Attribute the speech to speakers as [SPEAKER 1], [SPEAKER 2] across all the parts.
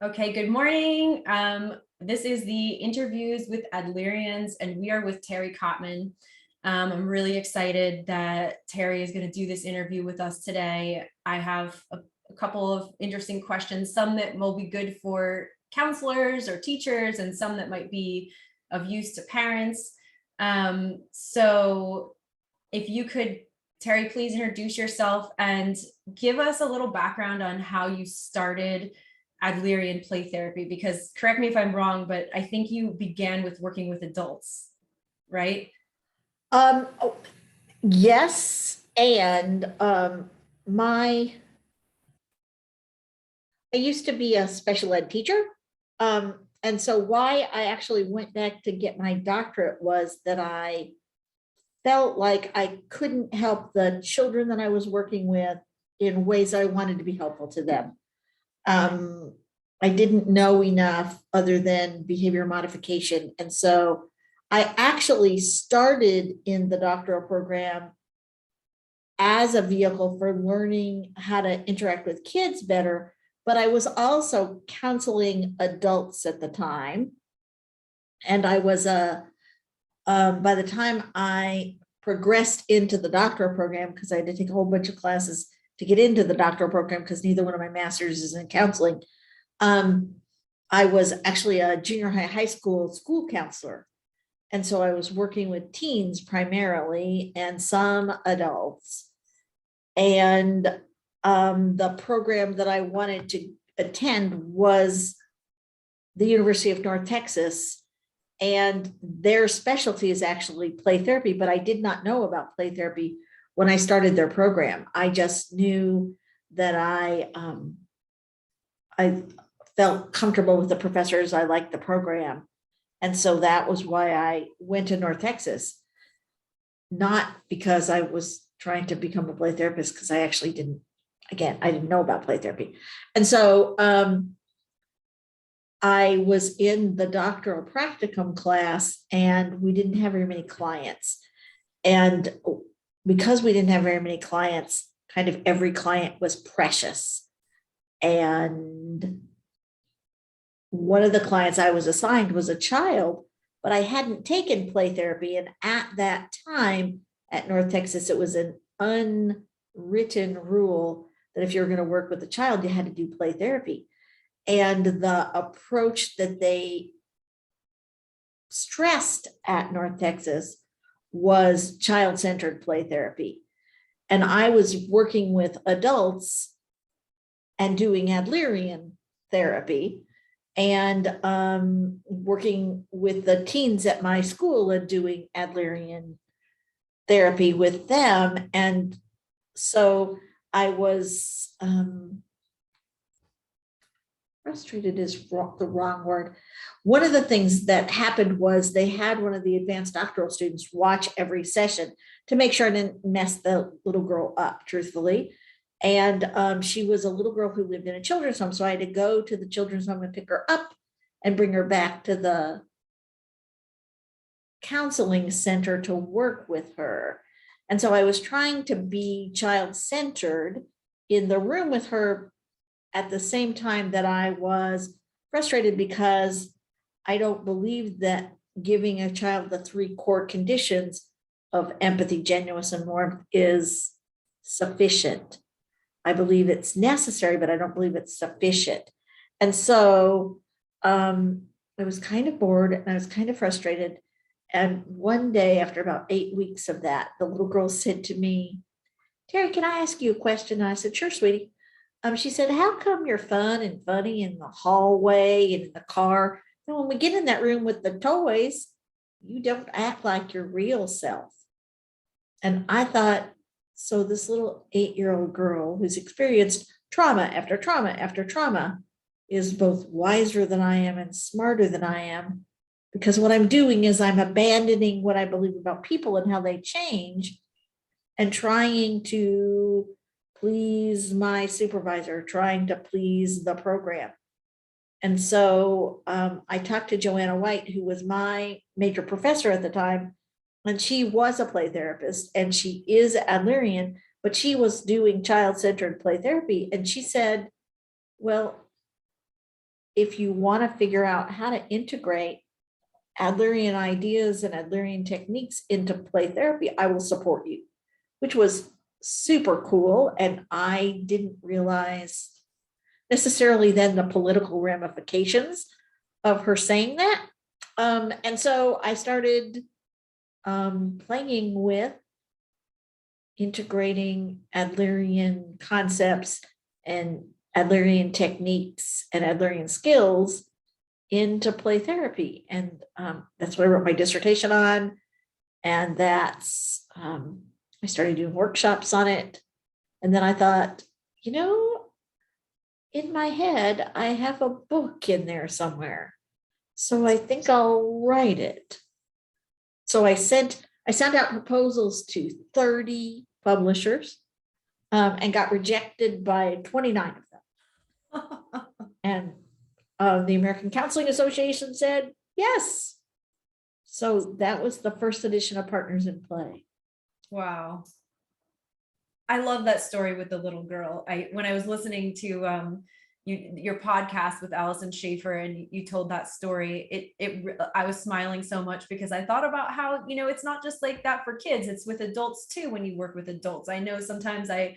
[SPEAKER 1] Okay, good morning. This is the Interviews with Adlerians, and we are with Terry Kottman. I'm really excited that Terry is going to do this interview with us today. I have a couple of interesting questions, some that will be good for counselors or teachers, and some that might be of use to parents. So if you could, Terry, please introduce yourself and give us a little background on how you started Adlerian play therapy, because correct me if I'm wrong, but I think you began with working with adults, right?
[SPEAKER 2] Oh, yes, and my I used to be a special ed teacher. And so why I actually went back to get my doctorate was that I felt like I couldn't help the children that I was working with in ways I wanted to be helpful to them. I didn't know enough other than behavior modification. And so I actually started in the doctoral program as a vehicle for learning how to interact with kids better, but I was also counseling adults at the time. And I was by the time I progressed into the doctoral program, because I had to take a whole bunch of classes to get into the doctoral program because neither one of my masters is in counseling. I was actually a junior high school counselor. And so I was working with teens primarily and some adults. And the program that I wanted to attend was the University of North Texas. And their specialty is actually play therapy, but I did not know about play therapy when I started their program. I just knew that I felt comfortable with the professors. I liked the program. And so that was why I went to North Texas, not because I was trying to become a play therapist, because I actually didn't, again, I didn't know about play therapy. And so I was in the doctoral practicum class and we didn't have very many clients. And because we didn't have very many clients, kind of every client was precious. And one of the clients I was assigned was a child, but I hadn't taken play therapy. And at that time at North Texas, it was an unwritten rule that if you were going to work with a child, you had to do play therapy. And the approach that they stressed at North Texas was child-centered play therapy. And I was working with adults and doing Adlerian therapy, and working with the teens at my school and doing Adlerian therapy with them. And so I was frustrated is the wrong word. One of the things that happened was they had one of the advanced doctoral students watch every session to make sure I didn't mess the little girl up, truthfully. And she was a little girl who lived in a children's home. So I had to go to the children's home and pick her up and bring her back to the counseling center to work with her. And so I was trying to be child-centered in the room with her at the same time that I was frustrated because I don't believe that giving a child the 3 core conditions of empathy, genuineness, and warmth is sufficient. I believe it's necessary, but I don't believe it's sufficient. And so I was kind of bored and I was kind of frustrated. And one day, after about 8 weeks of that, the little girl said to me, "Terry, can I ask you a question?" And I said, "Sure, sweetie." She said, "How come you're fun and funny in the hallway and in the car? And when we get in that room with the toys, you don't act like your real self." And I thought, so this little 8-year-old girl who's experienced trauma after trauma after trauma is both wiser than I am and smarter than I am, because what I'm doing is I'm abandoning what I believe about people and how they change and trying to please my supervisor, trying to please the program. And so I talked to Joanna White, who was my major professor at the time, and she was a play therapist and she is Adlerian, but she was doing child-centered play therapy. And she said, "Well, if you want to figure out how to integrate Adlerian ideas and Adlerian techniques into play therapy, I will support you, which was super cool. And I didn't realize necessarily then the political ramifications of her saying that. And so I started playing with integrating Adlerian concepts and Adlerian techniques and Adlerian skills into play therapy. And that's what I wrote my dissertation on. And that's, I started doing workshops on it. And then I thought, in my head, I have a book in there somewhere. So I think I'll write it. So I sent out proposals to 30 publishers and got rejected by 29 of them. And the American Counseling Association said yes. So that was the first edition of Partners in Play.
[SPEAKER 1] Wow. I love that story with the little girl. When I was listening to your podcast with Allison Schaefer and you told that story, I was smiling so much because I thought about how, it's not just like that for kids, it's with adults too. When you work with adults, I know sometimes and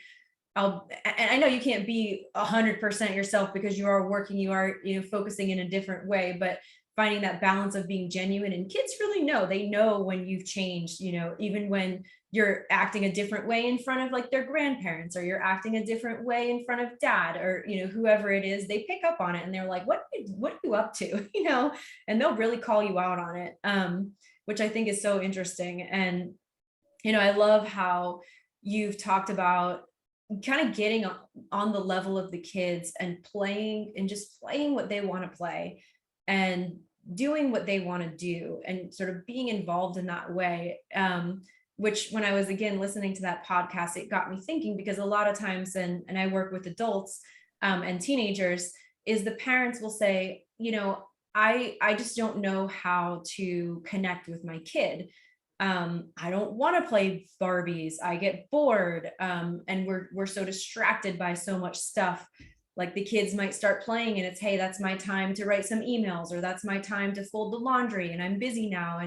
[SPEAKER 1] I know you can't be 100% yourself because you are working, you are, focusing in a different way, but finding that balance of being genuine. And kids really they know when you've changed, even when you're acting a different way in front of like their grandparents, or you're acting a different way in front of dad, or, whoever it is, they pick up on it and they're like, what are you up to? And they'll really call you out on it, which I think is so interesting. And, I love how you've talked about kind of getting on the level of the kids and playing what they want to play and doing what they want to do and sort of being involved in that way. Which when I was again listening to that podcast, it got me thinking, because a lot of times, and I work with adults and teenagers, is the parents will say, I just don't know how to connect with my kid. I don't want to play Barbies. I get bored. And we're so distracted by so much stuff. Like the kids might start playing and it's, hey, that's my time to write some emails, or that's my time to fold the laundry and I'm busy now.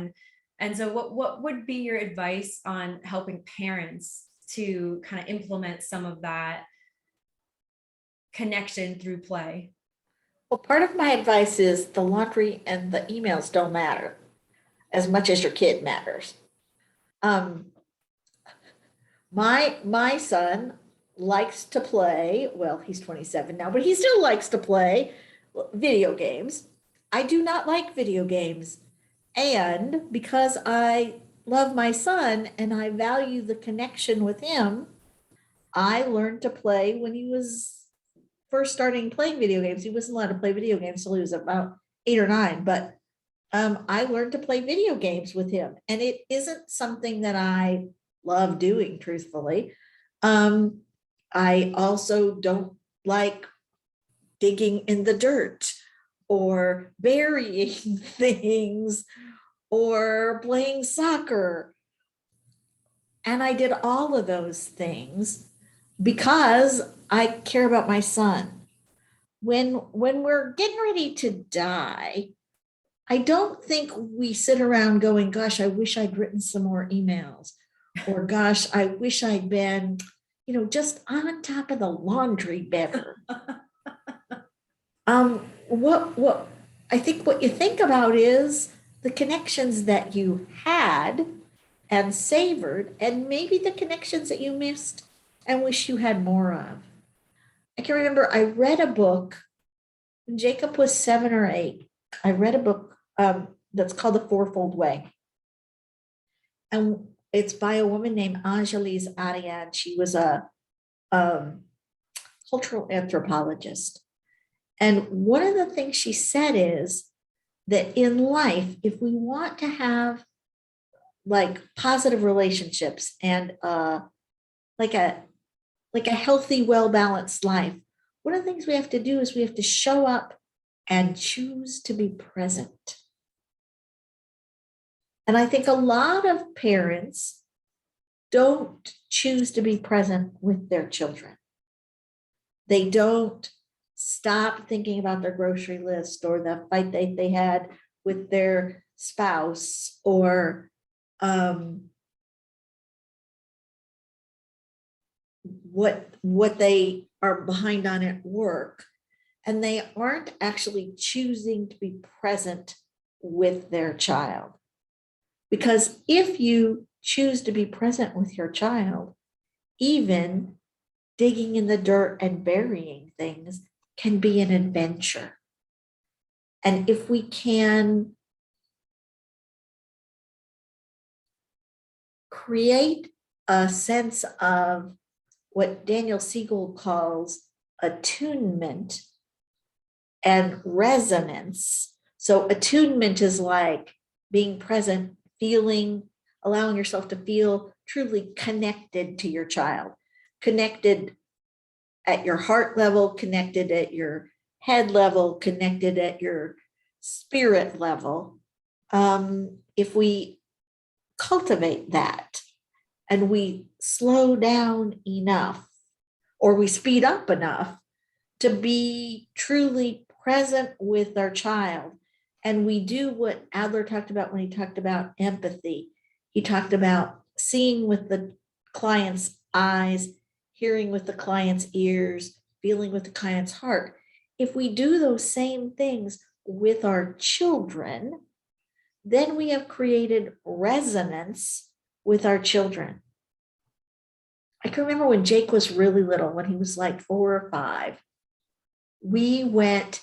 [SPEAKER 1] And so what would be your advice on helping parents to kind of implement some of that connection through play?
[SPEAKER 2] Well, part of my advice is the laundry and the emails don't matter as much as your kid matters. My son likes to play, well, he's 27 now, but he still likes to play video games. I do not like video games. And because I love my son and I value the connection with him, I learned to play when he was first starting playing video games. He wasn't allowed to play video games until he was about 8 or 9, but I learned to play video games with him. And it isn't something that I love doing, truthfully. I also don't like digging in the dirt or burying things or playing soccer. And I did all of those things because I care about my son. When we're getting ready to die, I don't think we sit around going, gosh, I wish I'd written some more emails, or gosh, I wish I'd been, just on top of the laundry better. What I think what you think about is the connections that you had and savored, and maybe the connections that you missed and wish you had more of. I can remember I read a book when Jacob was 7 or 8. I read a book that's called The Fourfold Way. And it's by a woman named Angeles Ariane. She was a cultural anthropologist. And one of the things she said is that in life, if we want to have like positive relationships and like a healthy, well-balanced life, one of the things we have to do is we have to show up and choose to be present. And I think a lot of parents don't choose to be present with their children. They don't stop thinking about their grocery list or the fight they had with their spouse, or what they are behind on at work, and they aren't actually choosing to be present with their child. Because if you choose to be present with your child, even digging in the dirt and burying things can be an adventure. And if we can create a sense of what Daniel Siegel calls attunement and resonance. So attunement is like being present, feeling, allowing yourself to feel truly connected to your child, connected at your heart level, connected at your head level, connected at your spirit level. If we cultivate that and we slow down enough, or we speed up enough to be truly present with our child, and we do what Adler talked about when he talked about empathy. He talked about seeing with the client's eyes, hearing with the client's ears, feeling with the client's heart. If we do those same things with our children, then we have created resonance with our children. I can remember when Jake was really little, when he was like 4 or 5, we went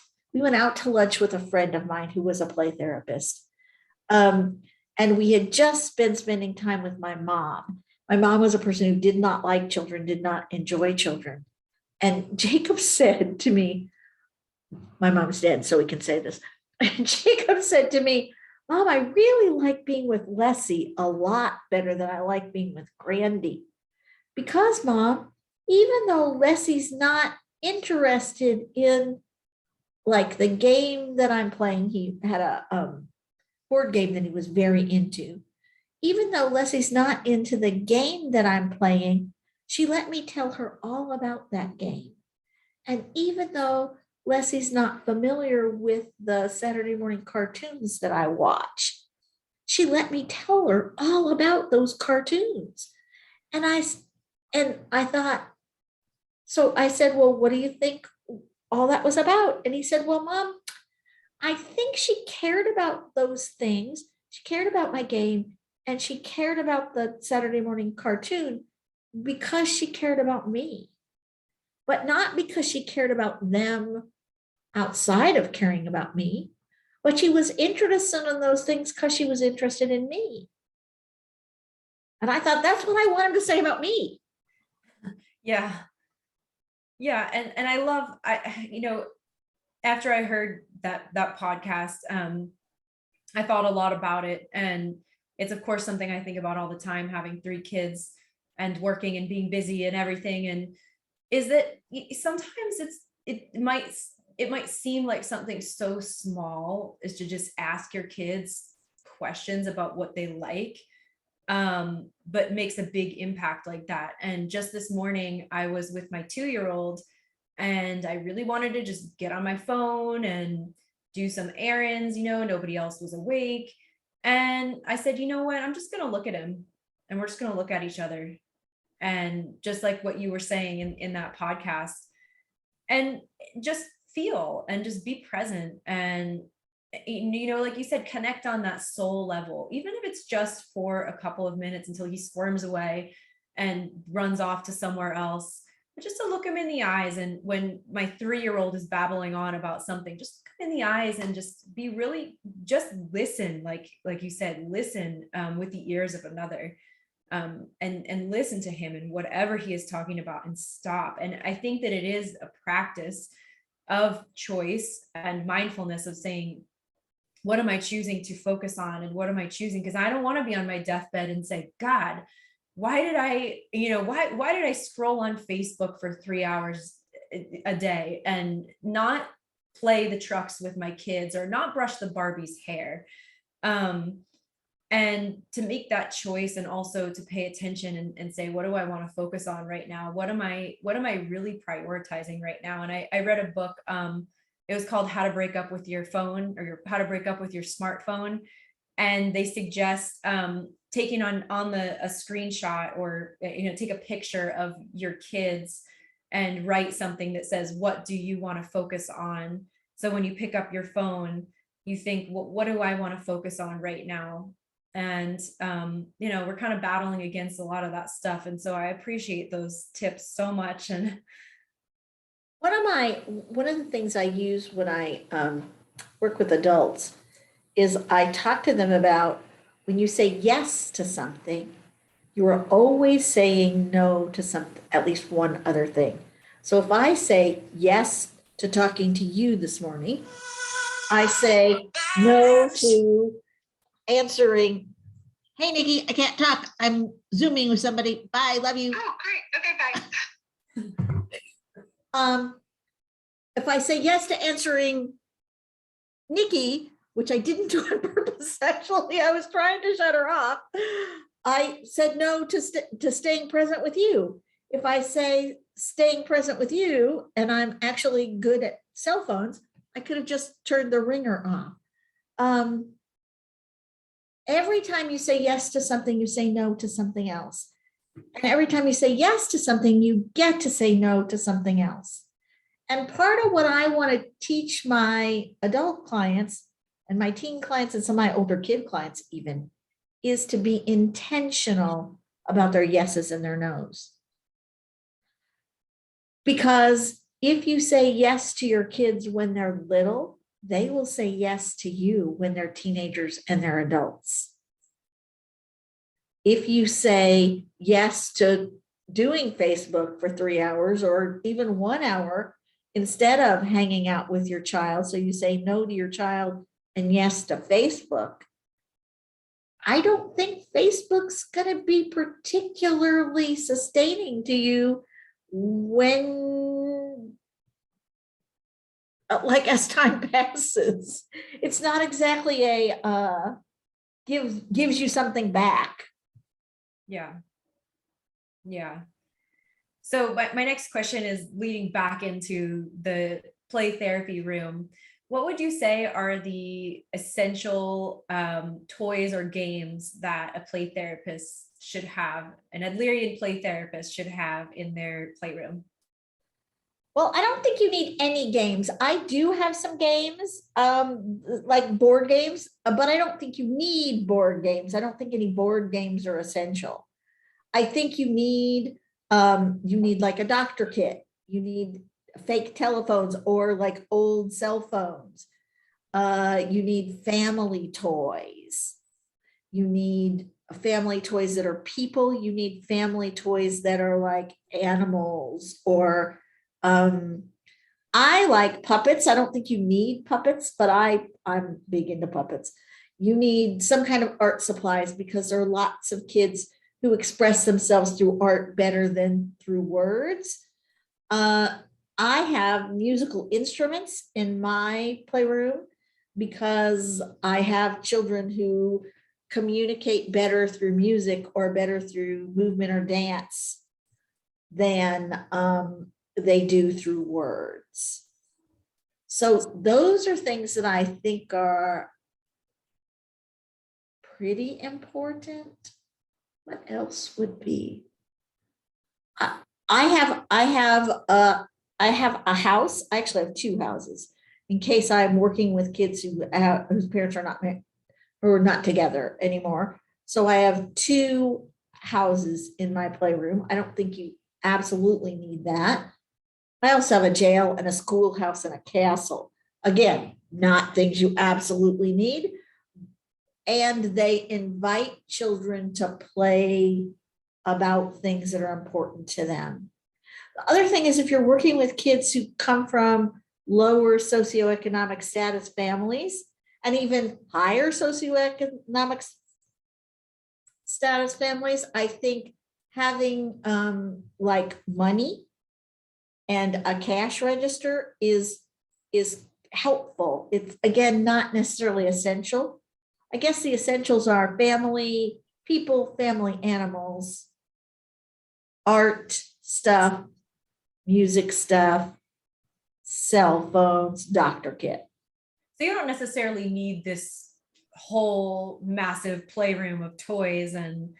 [SPEAKER 2] out to lunch with a friend of mine who was a play therapist. And we had just been spending time with my mom. My mom was a person who did not like children, did not enjoy children. And Jacob said to me, my mom's dead, so we can say this. And Jacob said to me, Mom, I really like being with Leslie a lot better than I like being with Grandy. Because, Mom, even though Leslie's not interested in like the game that I'm playing, he had a board game that he was very into. Even though Leslie's not into the game that I'm playing, she let me tell her all about that game. And even though Leslie's not familiar with the Saturday morning cartoons that I watch, she let me tell her all about those cartoons. And I thought, so I said, well, what do you think all that was about? And he said, well, Mom, I think she cared about those things. She cared about my game, and she cared about the Saturday morning cartoon because she cared about me, but not because she cared about them outside of caring about me, but she was interested in those things because she was interested in me. And I thought that's what I wanted to say about me.
[SPEAKER 1] Yeah. Yeah. And I love, after I heard that podcast, I thought a lot about it. And it's of course something I think about all the time, having 3 kids and working and being busy and everything. And is that sometimes it might seem like something so small is to just ask your kids questions about what they like, but makes a big impact like that. And just this morning, I was with my 2-year-old, and I really wanted to just get on my phone and do some errands. Nobody else was awake. And I said, you know what? I'm just going to look at him, and we're just going to look at each other. And just like what you were saying in that podcast, and just feel and just be present. And like you said, connect on that soul level, even if it's just for a couple of minutes until he squirms away and runs off to somewhere else. But just to look him in the eyes. And when my 3-year-old is babbling on about something, just look him in the eyes and just be really, just listen, like you said, listen, with the ears of another, and listen to him and whatever he is talking about, and stop. And I think that it is a practice of choice and mindfulness of saying, what am I choosing to focus on, and what am I choosing? Because I don't want to be on my deathbed and say, God, why did I scroll on Facebook for 3 hours a day and not play the trucks with my kids, or not brush the Barbie's hair? And to make that choice, and also to pay attention and say, what do I want to focus on right now? What am I really prioritizing right now? And I read a book, it was called How to Break Up with Your Phone, or How to Break Up with Your Smartphone. And they suggest taking on a screenshot, or take a picture of your kids and write something that says, what do you want to focus on? So when you pick up your phone, you think, well, what do I want to focus on right now? And we're kind of battling against a lot of that stuff, and so I appreciate those tips so much. And
[SPEAKER 2] one of the things I use when I work with adults is I talk to them about, when you say yes to something, you are always saying no to something, at least one other thing. So if I say yes to talking to you this morning, I say no to answering, hey, Nikki, I can't talk. I'm Zooming with somebody. Bye, love you.
[SPEAKER 3] Oh, great. Okay, bye.
[SPEAKER 2] If I say yes to answering Nikki, which I didn't do on purpose, actually, I was trying to shut her off, I said no to staying present with you. If I say staying present with you, and I'm actually good at cell phones, I could have just turned the ringer off. Every time you say yes to something, you say no to something else. And every time you say yes to something, you get to say no to something else. And part of what I want to teach my adult clients and my teen clients and some of my older kid clients even, is to be intentional about their yeses and their nos. Because if you say yes to your kids when they're little, they will say yes to you when they're teenagers and they're adults. If you say yes to doing Facebook for 3 hours or even 1 hour instead of hanging out with your child, so you say no to your child and yes to Facebook, I don't think Facebook's going to be particularly sustaining to you when, like, as time passes. It's not exactly a gives you something back.
[SPEAKER 1] yeah. So my next question is leading back into the play therapy room. What would you say are the essential toys or games that a play therapist should have, an Adlerian play therapist should have in their playroom?
[SPEAKER 2] Well, I don't think you need any games. I do have some games, like board games, but I don't think you need board games. I don't think any board games are essential. I think you need like a doctor kit. You need fake telephones or like old cell phones. You need family toys. You need family toys that are people. You need family toys that are like animals, or I like puppets. I don't think you need puppets, but I'm big into puppets. You need some kind of art supplies, because there are lots of kids who express themselves through art better than through words. I have musical instruments in my playroom because I have children who communicate better through music or better through movement or dance than they do through words. So those are things that I think are pretty important. What else would be? I have a house. I actually have 2 houses in case I'm working with kids whose parents are not together anymore. So I have 2 houses in my playroom. I don't think you absolutely need that. I also have a jail and a schoolhouse and a castle. Again, not things you absolutely need. And they invite children to play about things that are important to them. The other thing is, if you're working with kids who come from lower socioeconomic status families and even higher socioeconomic status families, I think having like money and a cash register is helpful. It's, again, not necessarily essential. I guess the essentials are family, people, family, animals, art stuff, music stuff, cell phones, doctor kit.
[SPEAKER 1] So you don't necessarily need this whole massive playroom of toys and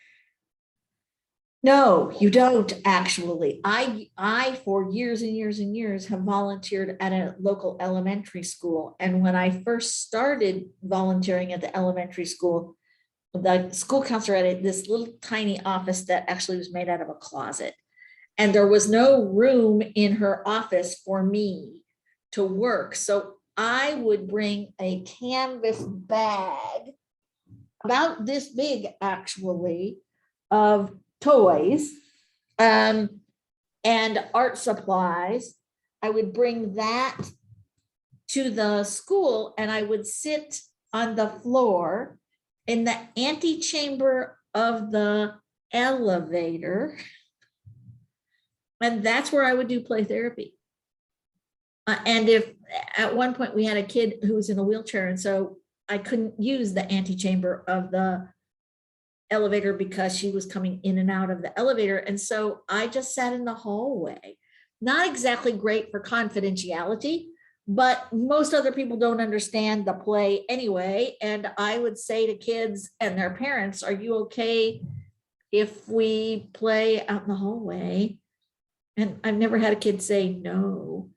[SPEAKER 2] No, you don't actually. I for years and years and years have volunteered at a local elementary school. And when I first started volunteering at the elementary school, the school counselor had this little tiny office that actually was made out of a closet. And there was no room in her office for me to work. So I would bring a canvas bag about this big, actually, of toys and art supplies. I would bring that to the school and I would sit on the floor in the antechamber of the elevator. And that's where I would do play therapy. And if at one point we had a kid who was in a wheelchair, and so I couldn't use the antechamber of the elevator because she was coming in and out of the elevator. And so I just sat in the hallway. Not exactly great for confidentiality, but most other people don't understand the play anyway. And I would say to kids and their parents, are you okay if we play out in the hallway? And I've never had a kid say no.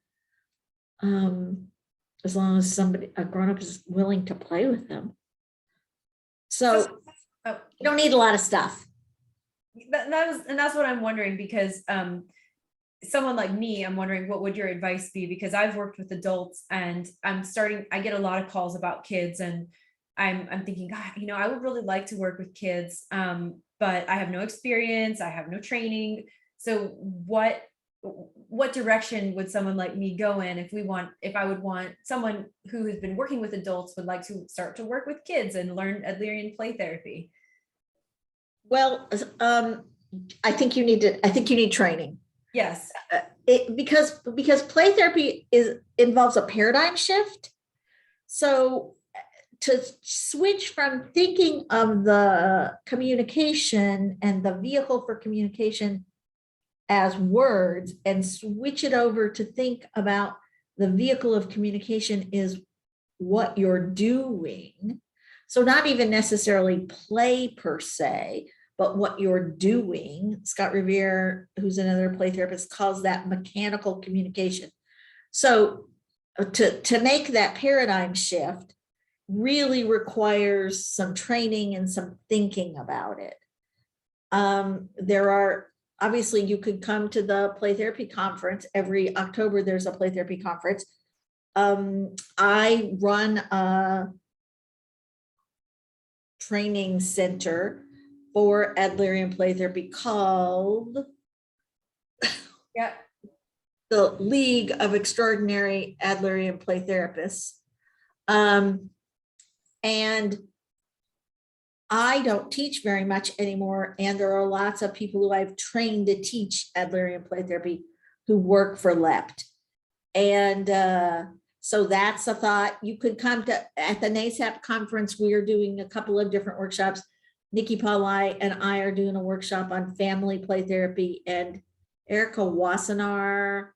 [SPEAKER 2] As long as a grown-up is willing to play with them. So
[SPEAKER 1] oh,
[SPEAKER 2] you don't need a lot of stuff.
[SPEAKER 1] that's what I'm wondering, because someone like me, I'm wondering what would your advice be, because I've worked with adults and I get a lot of calls about kids, and I'm thinking, God, I would really like to work with kids, but I have no experience, I have no training. So what direction would someone like me go in if I would want someone who has been working with adults would like to start to work with kids and learn Adlerian play therapy?
[SPEAKER 2] Well, I think you need training.
[SPEAKER 1] Yes.
[SPEAKER 2] Because play therapy involves a paradigm shift. So to switch from thinking of the communication and the vehicle for communication as words and switch it over to think about the vehicle of communication is what you're doing. So not even necessarily play per se, but what you're doing. Scott Revere, who's another play therapist, calls that mechanical communication. So to make that paradigm shift really requires some training and some thinking about it. Obviously, you could come to the play therapy conference. Every October, there's a play therapy conference. I run a training center for Adlerian play therapy called the League of Extraordinary Adlerian Play Therapists. And I don't teach very much anymore. And there are lots of people who I've trained to teach Adlerian play therapy who work for LEPT. And so that's a thought. You could come at the NASAP conference. We are doing a couple of different workshops. Nikki Paulai and I are doing a workshop on family play therapy, and Erica Wassenaar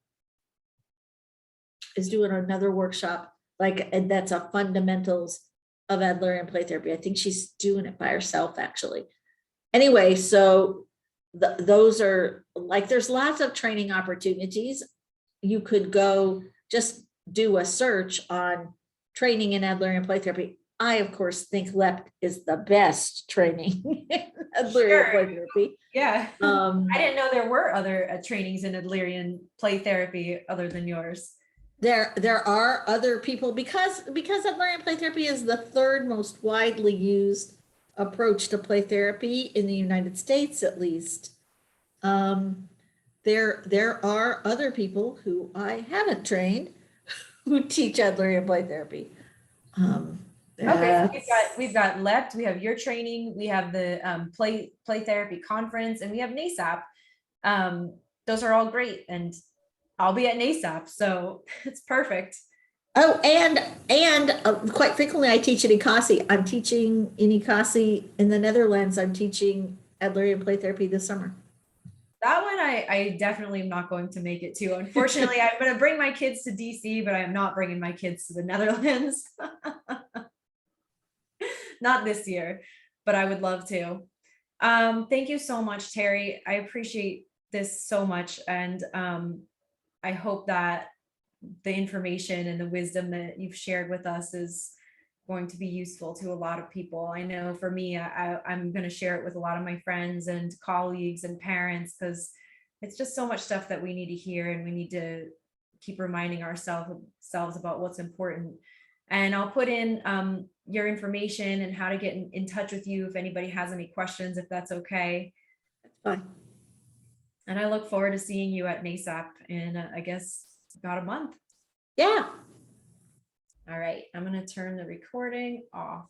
[SPEAKER 2] is doing another workshop, and that's a fundamentals of Adlerian play therapy. I think she's doing it by herself, actually. Anyway, so those are there's lots of training opportunities. You could go just do a search on training in Adlerian play therapy. I, of course, think LEPT is the best training in Adlerian play therapy.
[SPEAKER 1] Yeah. I didn't know there were other trainings in Adlerian play therapy other than yours.
[SPEAKER 2] There are other people because Adlerian play therapy is the third most widely used approach to play therapy in the United States, at least. There are other people who I haven't trained who teach Adlerian play therapy.
[SPEAKER 1] Okay, so we've got LEPT, we have your training, we have the play therapy conference, and we have NASAP. Those are all great, and I'll be at NASAP, so it's perfect.
[SPEAKER 2] Oh, and quite frequently I teach in Ikasi. I'm teaching in Ikasi in the Netherlands. I'm teaching Adlerian play therapy this summer.
[SPEAKER 1] That one I definitely am not going to make it to. Unfortunately, I'm going to bring my kids to DC, but I am not bringing my kids to the Netherlands. Not this year, but I would love to. Thank you so much, Terry. I appreciate this so much. And I hope that the information and the wisdom that you've shared with us is going to be useful to a lot of people. I know for me, I'm going to share it with a lot of my friends and colleagues and parents, because it's just so much stuff that we need to hear, and we need to keep reminding ourselves about what's important. And I'll put in your information and how to get in touch with you if anybody has any questions, if that's okay.
[SPEAKER 2] Fine.
[SPEAKER 1] And I look forward to seeing you at NASAP in, I guess, about a month.
[SPEAKER 2] Yeah.
[SPEAKER 1] All right, I'm going to turn the recording off.